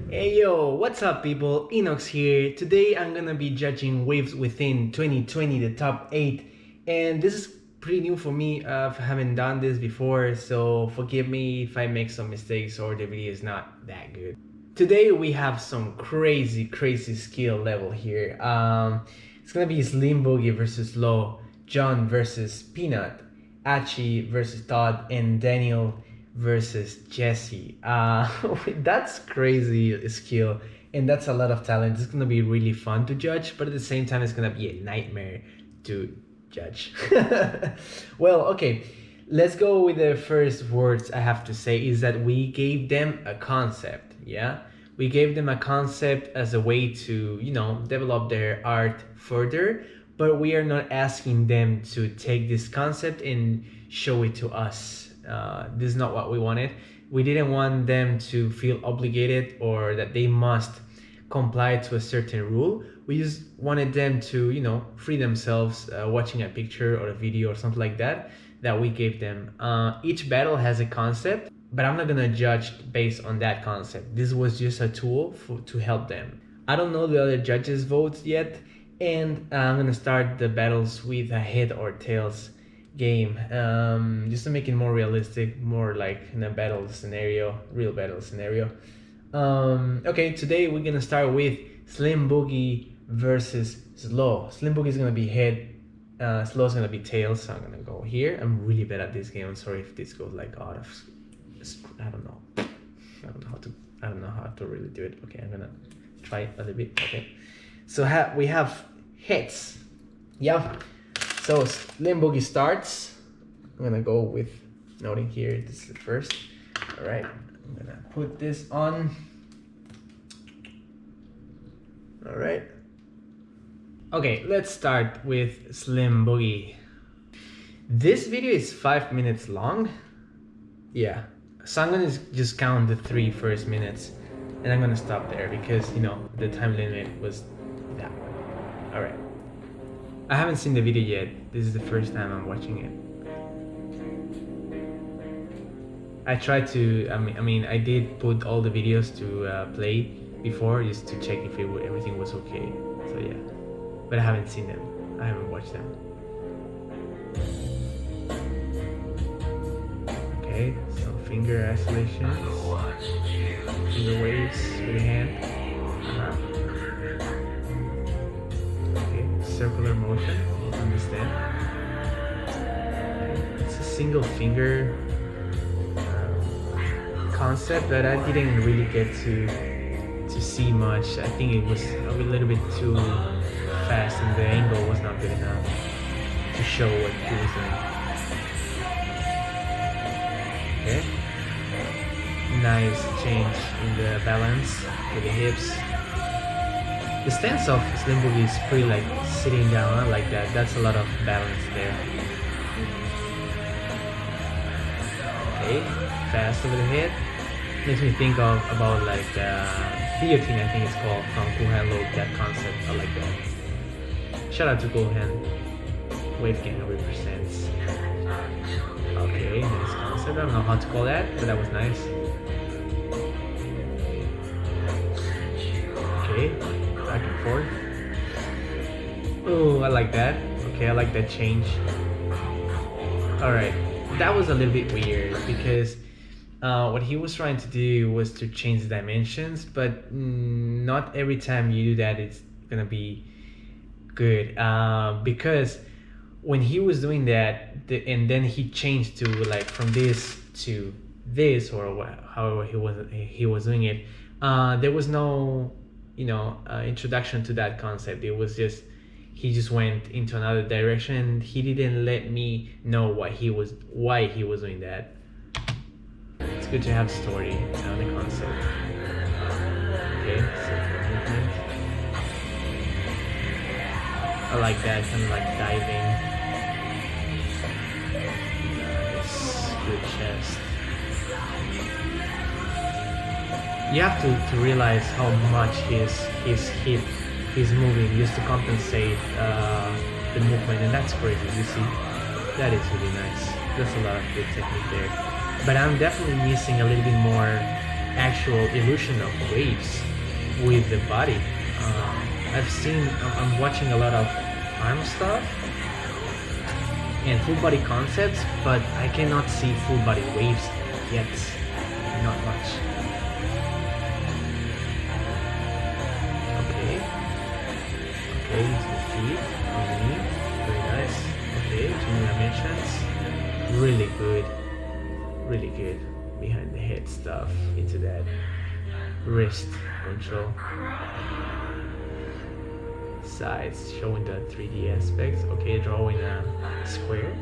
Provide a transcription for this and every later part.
Hey yo, what's up people? INOX here. Today I'm gonna be judging Waves Within 2020, the top 8. And this is pretty new for me. I haven't done this before, so forgive me if I make some mistakes or the video is not that good. Today we have some crazy skill level here. It's gonna be Slim Boogie versus ZLO, John versus Peanut, Achi versus Todd, and Daniel versus Jesse. That's crazy skill, and that's a lot of talent. It's gonna be really fun to judge, but at the same time, it's gonna be a nightmare to judge. Well, okay, let's go with the first words I have to say is that we gave them a concept. Yeah, we gave them a concept as a way to, develop their art further, but we are not asking them to take this concept and show it to us. This is not what we wanted. We didn't want them to feel obligated or that they must comply to a certain rule. We just wanted them to, free themselves watching a picture or a video or something like that we gave them. Each battle has a concept, but I'm not gonna judge based on that concept. This was just a tool to help them. I don't know the other judges' votes yet, and I'm gonna start the battles with a head or tails game, just to make it more realistic, more like in a battle scenario, real battle scenario. Okay, today we're gonna start with Slim Boogie versus ZLO. Slim Boogie is gonna be head, ZLO is gonna be tails. So I'm gonna go here. I'm really bad at this game. I'm sorry if this goes like out of, I don't know how to really do it. Okay, I'm gonna try a little bit. Okay, so we have heads. Yeah. So Slim Boogie starts. I'm gonna go with noting here. This is the first. All right. I'm gonna put this on. All right. Okay, let's start with Slim Boogie. This video is 5 minutes long. Yeah. So I'm gonna just count the 3 first minutes, and I'm gonna stop there because the time limit was that one. All right. I haven't seen the video yet. This is the first time I'm watching it. I tried to, I did put all the videos to play before just to check if everything was okay. So yeah, but I haven't seen them. I haven't watched them. Okay, some finger isolations, finger waves with your hand. Circular motion, understand? It's a single finger concept that I didn't really get to see much. I think it was a little bit too fast and the angle was not good enough to show what he was doing. Okay, nice change in the balance with the hips. The stance of Slim Boogie is pretty like sitting down like that. That's a lot of balance there. Okay, fast over the head. Makes me think about like guillotine, I think it's called, from Cool Hand Load. That concept, I like that. Shout out to Cool Hand. Wave Gang represents. Okay, nice concept. I don't know how to call that, but that was nice. Okay. Back and forth. Oh, I like that. Okay, I like that change. Alright, that was a little bit weird because what he was trying to do was to change the dimensions, but not every time you do that it's gonna be good. Because when he was doing that, and then he changed to like from this to this, or however he was doing it, there was no introduction to that concept. It was just he just went into another direction. He didn't let me know why he was doing that. It's good to have story on the concept. Okay, circular movement. I like that, kind of like diving. Nice, good chest. You have to realize how much his hip is moving just to compensate the movement, and that's crazy. You see, that is really nice. There's a lot of good technique there, but I'm definitely missing a little bit more actual illusion of waves with the body. I'm watching a lot of arm stuff and full body concepts, but I cannot see full body waves yet. Not much. Okay. Okay, the feet underneath. Very nice. Okay, 2 dimensions. Really good. Really good. Behind the head stuff into that wrist control. Sides showing the 3D aspects. Okay, drawing a square.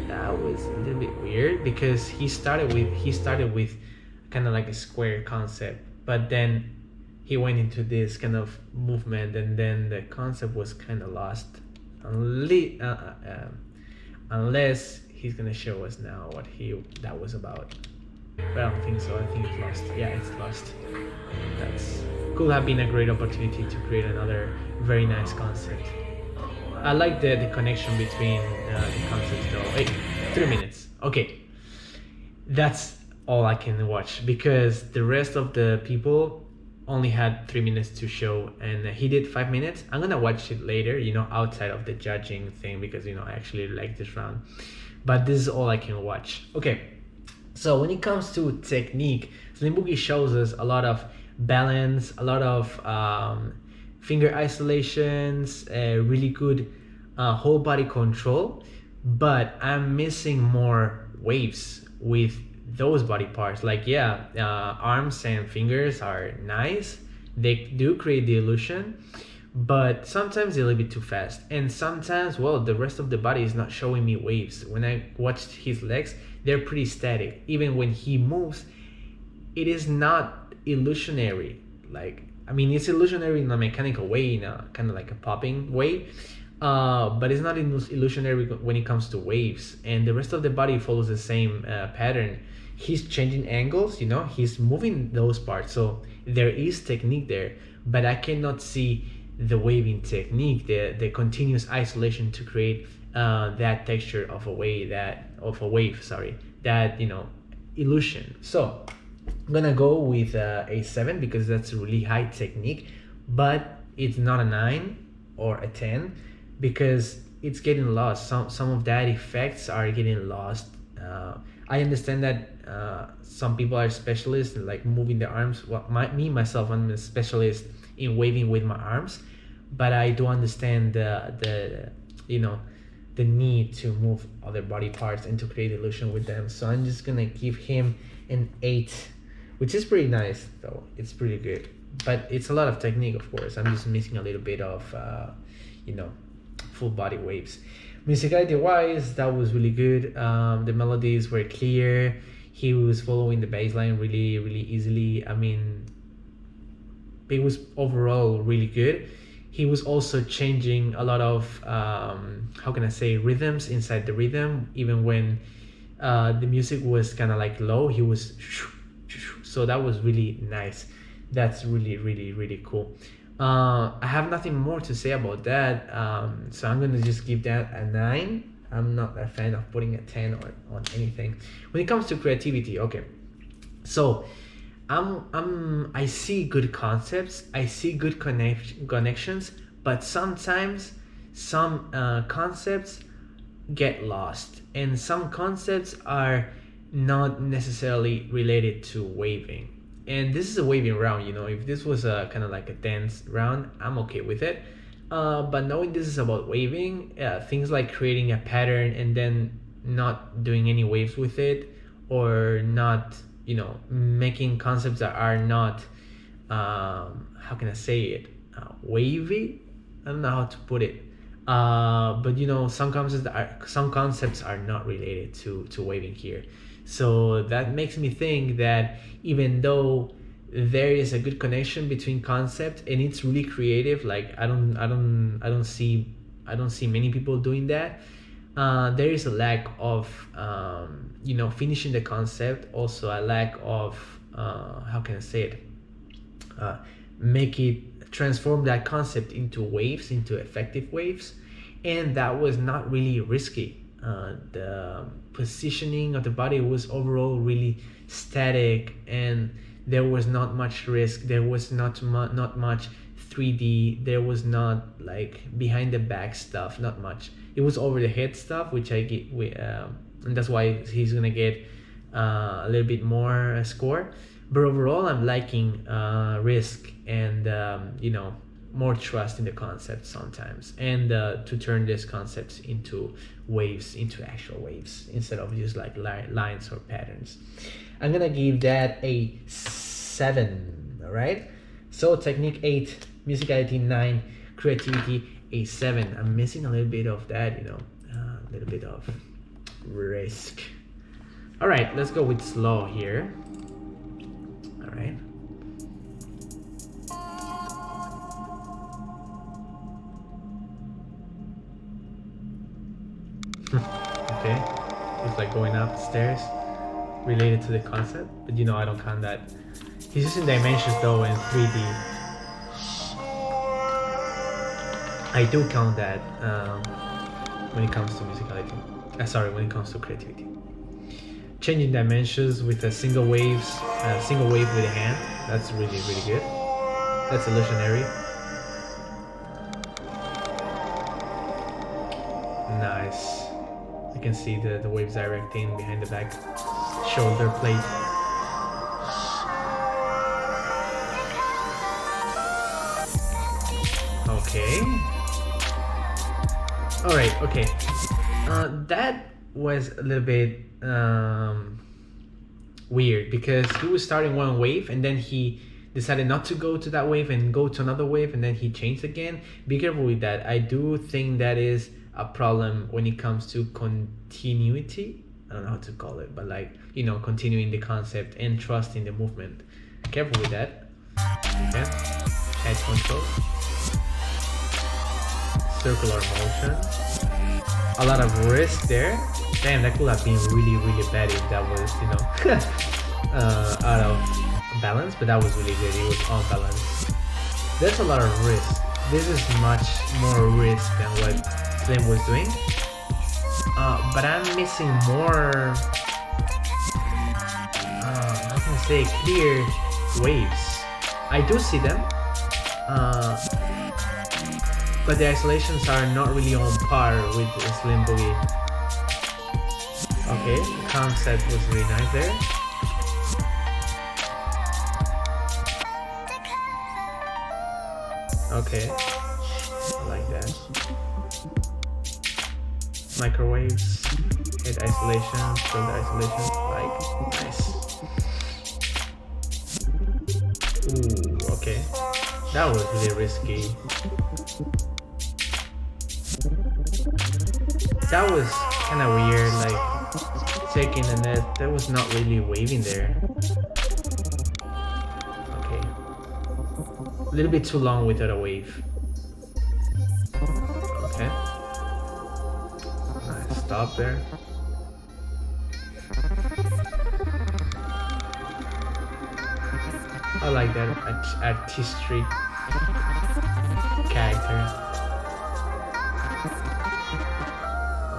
That was a little bit weird because he started with kind of like a square concept, but then he went into this kind of movement, and then the concept was kind of lost. Unless he's gonna show us now what that was about. But I don't think so. I think it's lost. Yeah, it's lost. That's could have been a great opportunity to create another very nice concept. I like the connection between the concepts though. Hey, 3 minutes. Okay, that's all I can watch because the rest of the people only had 3 minutes to show, and he did 5 minutes. I'm gonna watch it later, outside of the judging thing, because I actually like this round. But this is all I can watch. Okay, so when it comes to technique, Slim Boogie shows us a lot of balance, a lot of finger isolations, really good whole body control, but I'm missing more waves with those body parts. Like arms and fingers are nice, they do create the illusion, but sometimes they're a little bit too fast, and sometimes the rest of the body is not showing me waves. When I watched his legs, they're pretty static. Even when he moves, it is not illusionary. It's illusionary in a mechanical way, in a kind of like a popping way, but it's not illusionary when it comes to waves. And the rest of the body follows the same pattern. He's changing angles, he's moving those parts, so there is technique there, but I cannot see the waving technique, the continuous isolation to create that texture of a wave, that illusion. So I'm gonna go with a 7 because that's a really high technique, but it's not a 9 or a 10 because it's getting lost. Some of that effects are getting lost. I understand that some people are specialists in like moving their arms. Myself, I'm a specialist in waving with my arms, but I do understand the need to move other body parts and to create illusion with them. So I'm just gonna give him an 8, which is pretty nice though. It's pretty good, but it's a lot of technique, of course. I'm just missing a little bit of full body waves. Musicality wise, that was really good. The melodies were clear. He was following the bass line really, really easily. It was overall really good. He was also changing a lot of rhythms inside the rhythm. Even when the music was kind of like low, he was so that was really nice. That's really, really, really cool. I have nothing more to say about that, so I'm gonna just give that a 9. I'm not a fan of putting a 10 on anything. When it comes to creativity, okay, so I see good concepts, I see good connections, but sometimes some concepts get lost, and some concepts are not necessarily related to waving. And this is a waving round, if this was a kind of like a dance round, I'm okay with it. But knowing this is about waving, things like creating a pattern and then not doing any waves with it, or not, making concepts that are not, wavy. I don't know how to put it. But some concepts are not related to waving here. So that makes me think that even though there is a good connection between concept and it's really creative, like I don't see many people doing that, there is a lack of finishing the concept. Also a lack of transform that concept into waves, into effective waves, and that was not really risky. The positioning of the body was overall really static, and there was not much risk. There was not much 3D. There was not like behind the back stuff. Not much. It was over the head stuff, which I get. And that's why he's gonna get a little bit more score. But overall, I'm liking risk and more trust in the concept sometimes, and to turn these concepts into waves, into actual waves, instead of just like lines or patterns. I'm gonna give that a 7. All right, so technique 8, musicality 9, creativity a 7. I'm missing a little bit of that, a little bit of risk. All right, let's go with slow here. All right. Okay, it's like going upstairs, related to the concept, but I don't count that. He's using dimensions though in 3D. I do count that when it comes to musicality. When it comes to creativity. Changing dimensions with a single wave with a hand. That's really, really good. That's illusionary. Nice. You can see the waves directing behind the back shoulder plate. Okay. All right. Okay. That was a little bit weird, because he was starting one wave and then he decided not to go to that wave and go to another wave, and then he changed again. Be careful with that. I do think that is a problem when it comes to continuity. I don't know how to call it, but like, continuing the concept and trusting the movement. Careful with that. Okay. Head control. Circular motion. A lot of risk there. Damn, that could have been really, really bad if that was, out of balance, but that was really good. It was on balance. There's a lot of risk. This is much more risk than what Slim was doing. But I'm missing more, how can I say, clear waves. I do see them, but the isolations are not really on par with Slim Boogie. Okay, the concept was really nice there. Okay, I like that. Microwaves, head isolation, shoulder isolation, like, nice. Ooh, okay. That was really risky. That was kind of weird, like taking the net. That was not really waving there. Okay. A little bit too long without a wave. Okay. Nice stop there. I like that artistry character.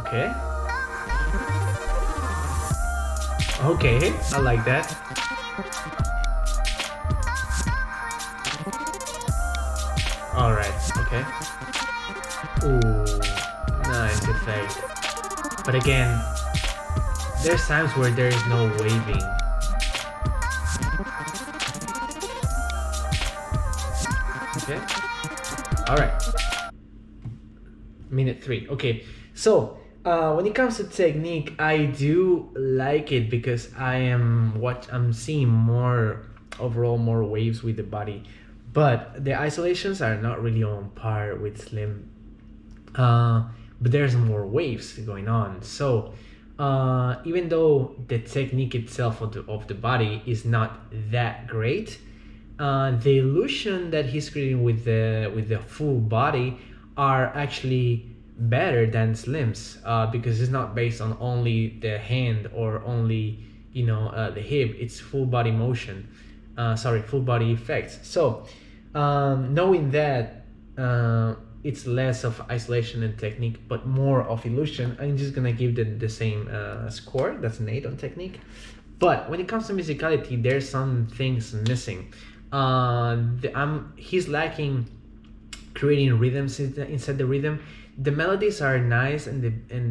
Okay. Okay, I like that. Alright, okay. Ooh, nice effect. But again, there's times where there is no waving. Okay. Alright. Minute 3. Okay. So, when it comes to technique, I do like it because I'm seeing more waves with the body, but the isolations are not really on par with Slim. But there's more waves going on. So, even though the technique itself of the body is not that great, the illusion that he's creating with the full body are actually better than Slim's, because it's not based on only the hand or only the hip. It's full body motion, full body effects. So knowing that it's less of isolation and technique but more of illusion, I'm just gonna give the same score. That's an 8 on technique. But when it comes to musicality, there's some things missing. He's lacking creating rhythms inside the rhythm. The melodies are nice, and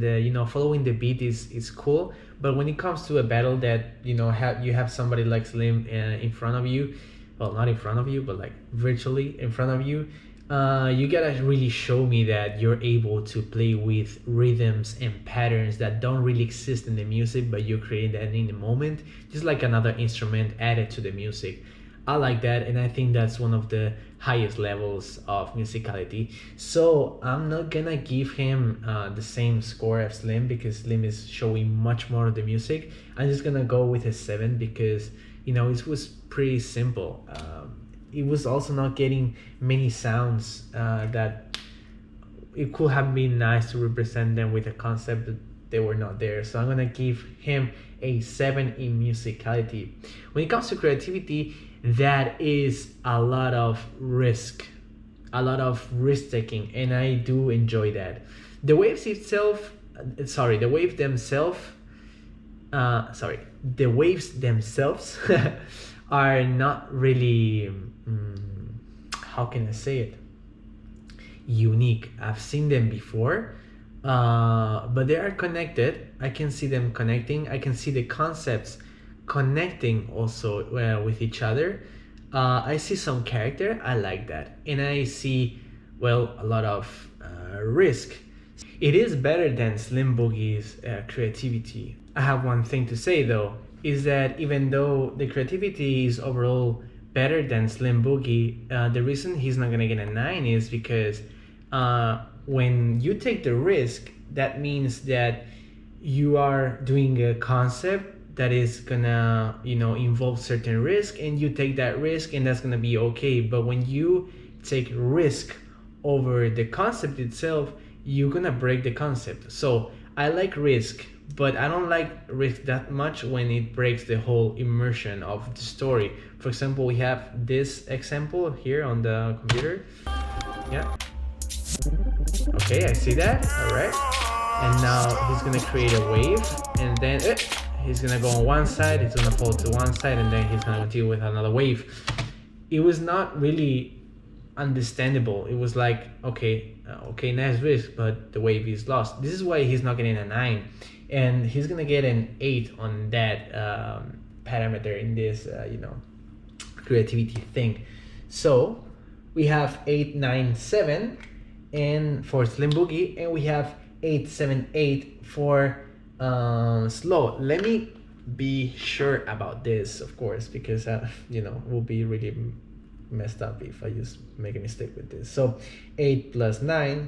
the you know, following the beat is cool. But when it comes to a battle that, you know, you have somebody like Slim in front of you, well, not in front of you, but like virtually in front of you, you gotta really show me that you're able to play with rhythms and patterns that don't really exist in the music, but you're creating that in the moment, just like another instrument added to the music. I like that, and I think that's one of the highest levels of musicality. So I'm not gonna give him the same score as Slim, because Slim is showing much more of the music. I'm just gonna go with a 7 because, you know, it was pretty simple. It was also not getting many sounds that it could have been nice to represent them with a concept, but they were not there. So I'm gonna give him a 7 in musicality. When it comes to creativity, that is a lot of risk taking, and I do enjoy that. The waves itself, the waves themselves are not really, how can I say it, unique. I've seen them before, but they are connected. I can see them connecting. I can see the concepts connecting also with each other. I see some character. I like that, and I see, well, a lot of risk. It is better than Slim Boogie's creativity. I have one thing to say though, is that even though the creativity is overall better than Slim Boogie, the reason he's not gonna get a 9 is because when you take the risk, that means that you are doing a concept that is gonna, you know, involve certain risk, and you take that risk, and that's gonna be okay. But when you take risk over the concept itself, you're gonna break the concept. So I like risk, but I don't like risk that much when it breaks the whole immersion of the story. For example, we have this example here on the computer. Yeah. Okay, I see that. All right. And now he's gonna create a wave, and then he's gonna go on one side, he's gonna fall to one side, and then he's gonna deal with another wave. It was not really understandable. It was like, okay, nice risk, but the wave is lost. This is why he's not getting a 9, and he's gonna get an 8 on that parameter in this, you know, creativity thing. So we have 8, 9, 7, and for Slim Boogie, and we have 8, 7, 8 for Slow. Let me be sure about this, of course, because you know, it will be really messed up if I just make a mistake with this. So 8 plus 9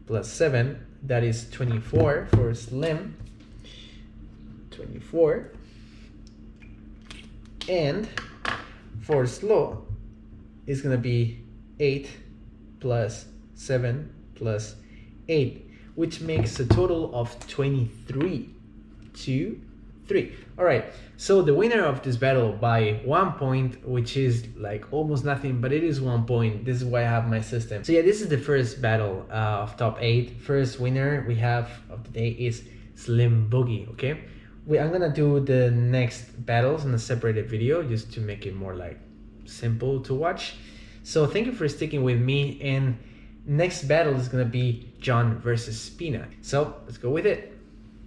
plus 7, that is 24 for Slim. 24. And for Slow, it's gonna be 8 plus 7 plus 8, which makes a total of 23 to 3. All right, so the winner of this battle by 1 point, which is like almost nothing, but it is 1 point. This is why I have my system. So yeah, this is the first battle of top 8. First winner we have of the day is Slim Boogie, okay? I'm gonna do the next battles in a separated video just to make it more like simple to watch. So thank you for sticking with me, and next battle is gonna be John versus Spina. So let's go with it.